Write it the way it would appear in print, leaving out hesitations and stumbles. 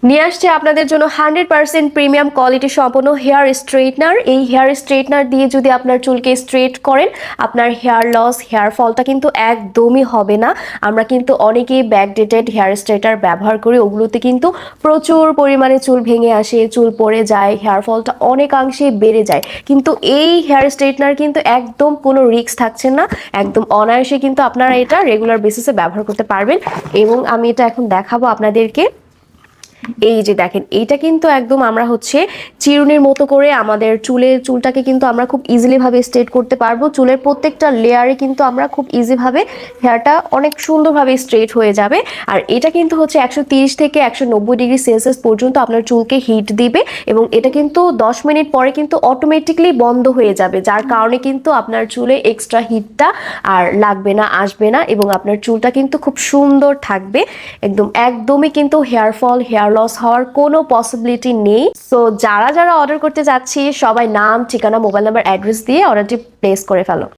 নিয়ে আসছে আপনাদের জন্য 100% প্রিমিয়াম কোয়ালিটি সম্পন্ন হেয়ার স্ট্রেটনার। এই হেয়ার স্ট্রেটনার দিয়ে যদি আপনার চুলকে স্ট্রেট করেন, আপনার হেয়ার লস, হেয়ার ফলটা কিন্তু একদমই হবে না। আমরা কিন্তু অনেকেই ব্যাকডেটেড হেয়ার স্ট্রেটার ব্যবহার করি, ওগুলোতে কিন্তু প্রচুর পরিমাণে চুল ভেঙে আসে, চুল পড়ে যায়, হেয়ার ফলটা অনেকাংশে বেড়ে যায়। কিন্তু এই হেয়ার স্ট্রেটনার কিন্তু একদম কোনো রিস্ক থাকছে না, একদম অনায়াসে কিন্তু আপনারা এটা রেগুলার বেসিসে ব্যবহার করতে পারবেন। এবং আমি এটা এখন দেখাবো আপনাদেরকে। এই যে দেখেন, এইটা কিন্তু একদম আমরা হচ্ছে চিরুনির মতো করে আমাদের চুলটাকে কিন্তু আমরা খুব ইজিলি ভাবে স্ট্রেট করতে পারবো। চুলের প্রত্যেকটা লেয়ারে কিন্তু আমরা খুব ইজি ভাবে হেয়ারটা অনেক সুন্দরভাবে স্ট্রেট হয়ে যাবে। আর এটা কিন্তু হচ্ছে 130 থেকে 190 ডিগ্রি সেলসিয়াস পর্যন্ত আপনার চুলকে হিট দিবে, এবং এটা কিন্তু 10 মিনিট পরে কিন্তু অটোমেটিকলি বন্ধ হয়ে যাবে, যার কারণে কিন্তু আপনার চুলে এক্সট্রা হিটটা আর লাগবে না, আসবে না, এবং আপনার চুলটা কিন্তু খুব সুন্দর থাকবে। একদমই কিন্তু হেয়ার ফল, হেয়ার লস হওয়ার কোনো পসিবিলিটি নেই। সো যারা যারা অর্ডার করতে যাচ্ছি, সবাই নাম, ঠিকানা, মোবাইল নাম্বার, অ্যাড্রেস দিয়ে অর্ডারটি প্লেস করে ফেলো।